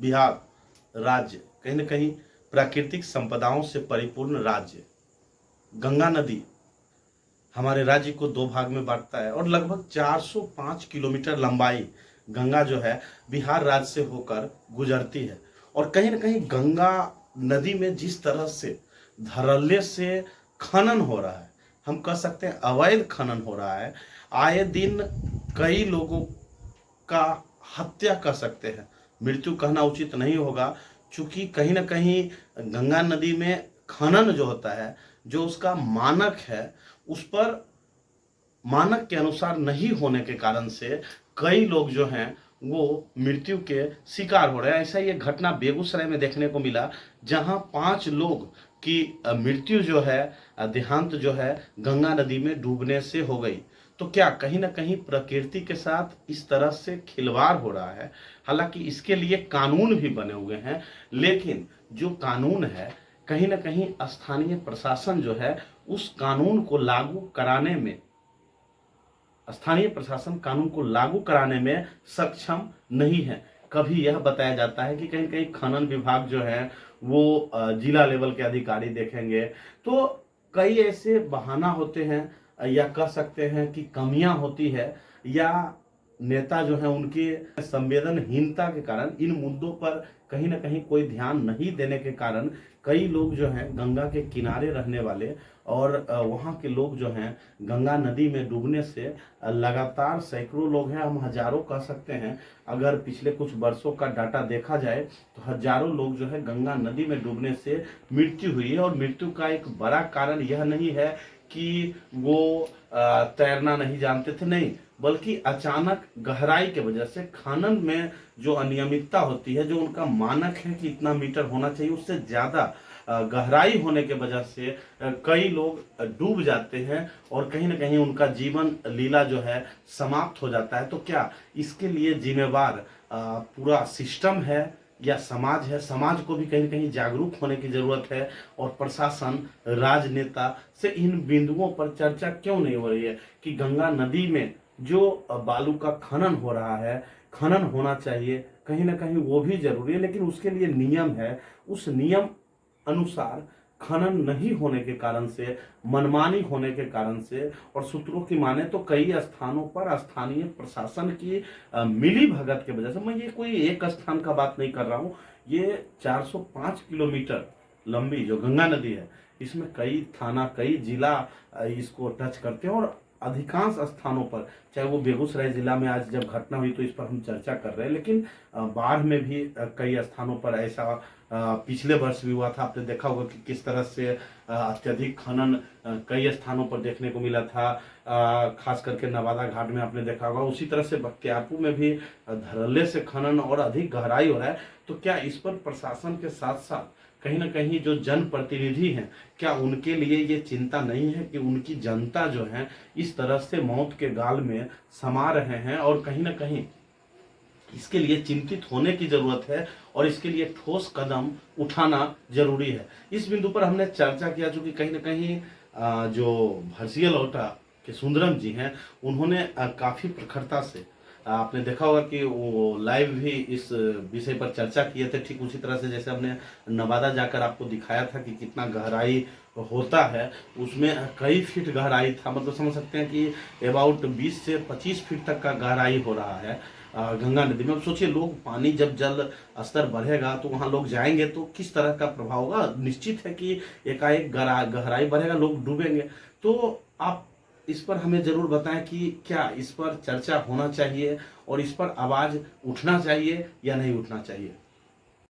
बिहार राज्य कहीं न कहीं प्राकृतिक संपदाओं से परिपूर्ण राज्य। गंगा नदी हमारे राज्य को दो भाग में बांटता है और लगभग 405 किलोमीटर लंबाई गंगा जो है बिहार राज्य से होकर गुजरती है। और कहीं न कहीं गंगा नदी में जिस तरह से धड़ल्ले से खनन हो रहा है, हम कह सकते हैं अवैध खनन हो रहा है। आए दिन कई लोगों का हत्या कर सकते हैं, मृत्यु कहना उचित नहीं होगा, चूंकि कहीं ना कहीं गंगा नदी में खनन जो होता है, जो उसका मानक है, उस पर मानक के अनुसार नहीं होने के कारण से कई लोग जो हैं वो मृत्यु के शिकार हो रहे हैं। ऐसा ये घटना बेगूसराय में देखने को मिला, जहां 5 लोग की मृत्यु जो है, देहांत जो है गंगा नदी में डूबने से हो गई। तो क्या कहीं ना कहीं प्रकृति के साथ इस तरह से खिलवाड़ हो रहा है? हालांकि इसके लिए कानून भी बने हुए हैं, लेकिन जो कानून है कहीं ना कहीं स्थानीय प्रशासन जो है उस कानून को लागू कराने में, स्थानीय प्रशासन कानून को लागू कराने में सक्षम नहीं है। कभी यह बताया जाता है कि कहीं कहीं खनन विभाग जो है वो जिला लेवल के अधिकारी देखेंगे, तो कई ऐसे बहाना होते हैं या कह सकते हैं कि कमियां होती है, या नेता जो है उनकी संवेदनहीनता के कारण इन मुद्दों पर कहीं ना कहीं कोई ध्यान नहीं देने के कारण कई लोग जो हैं गंगा के किनारे रहने वाले और वहाँ के लोग जो हैं गंगा नदी में डूबने से लगातार सैकड़ों लोग हैं, हम हजारों कह सकते हैं। अगर पिछले कुछ वर्षों का डाटा देखा जाए तो हजारों लोग जो है गंगा नदी में डूबने से मृत्यु हुई है। और मृत्यु का एक बड़ा कारण यह नहीं है कि वो तैरना नहीं जानते थे, नहीं, बल्कि अचानक गहराई के वजह से खनन में जो अनियमितता होती है, जो उनका मानक है कि इतना मीटर होना चाहिए, उससे ज्यादा गहराई होने के वजह से कई लोग डूब जाते हैं और कहीं ना कहीं उनका जीवन लीला जो है समाप्त हो जाता है। तो क्या इसके लिए जिम्मेवार पूरा सिस्टम है या समाज है? समाज को भी कहीं न कहीं जागरूक होने की जरूरत है। और प्रशासन, राजनेता से इन बिंदुओं पर चर्चा क्यों नहीं हो रही है कि गंगा नदी में जो बालू का खनन हो रहा है, खनन होना चाहिए, कहीं ना कहीं वो भी जरूरी है, लेकिन उसके लिए नियम है। उस नियम अनुसार खनन नहीं होने के कारण से, मनमानी होने के कारण से, और सूत्रों की माने तो कई स्थानों पर स्थानीय प्रशासन की मिली भगत के वजह से, मैं ये कोई एक स्थान का बात नहीं कर रहा हूँ, ये 405 किलोमीटर लंबी जो गंगा नदी है, इसमें कई थाना, कई जिला इसको टच करते हैं। और अधिकांश स्थानों पर, चाहे वो बेगूसराय जिला में आज जब घटना हुई तो इस पर हम चर्चा कर रहे हैं, लेकिन बाढ़ में भी कई स्थानों पर ऐसा पिछले वर्ष भी हुआ था। आपने देखा होगा कि किस तरह से अत्यधिक खनन कई स्थानों पर देखने को मिला था, खास करके नवादा घाट में आपने देखा होगा। उसी तरह से बख्तियारपुर में भी धड़ल्ले से खनन और अधिक गहराई हो रहा है। तो क्या इस पर प्रशासन के साथ साथ कहीं ना कहीं जो जनप्रतिनिधि हैं, क्या उनके लिए ये चिंता नहीं है कि उनकी जनता जो है इस तरह से मौत के गाल में समा रहे हैं? और कहीं ना कहीं इसके लिए चिंतित होने की जरूरत है और इसके लिए ठोस कदम उठाना जरूरी है। इस बिंदु पर हमने चर्चा किया, जो कि कहीं ना कहीं जो भरसिया लौटा के सुंदरम जी हैं, उन्होंने काफी प्रखरता से, आपने देखा होगा कि वो लाइव भी इस विषय पर चर्चा किए थे, ठीक उसी तरह से जैसे हमने नवादा जाकर आपको दिखाया था कि कितना गहराई होता है, उसमें कई फीट गहराई था। मतलब समझ सकते हैं कि अबाउट 20 से 25 फीट तक का गहराई हो रहा है गंगा नदी में। अब सोचिए, लोग, पानी जब जल स्तर बढ़ेगा तो वहाँ लोग जाएंगे तो किस तरह का प्रभाव होगा। निश्चित है कि एकाएक गहराई बढ़ेगा, लोग डूबेंगे। तो आप इस पर हमें जरूर बताएं कि क्या इस पर चर्चा होना चाहिए और इस पर आवाज उठना चाहिए या नहीं उठना चाहिए।